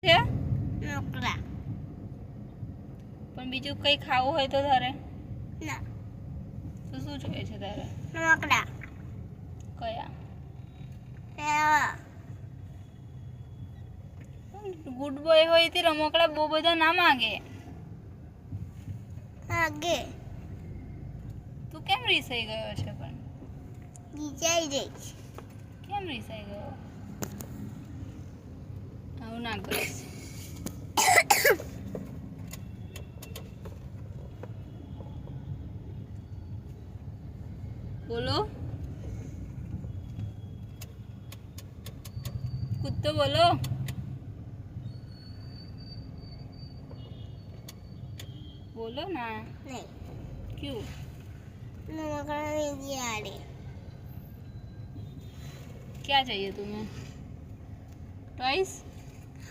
છે નોકરા પણ બીજું કંઈ ખાવું હોય તો તારે ના તો શું જોઈએ છે તારે નોકરા કયા ગુડ બોય હોય તે રમકડા બહુ બધા ના માંગે આગે તું કેમ રીસાઈ ગયો છે પણ વિચારી જઈશ કેમ રીસાઈ ગયો આવું ના કરીશ બોલો કૂદતો બોલો बोलो ना નહીં क्यों નોકરા નહીં આડે क्या चाहिए तुम्हें टॉयस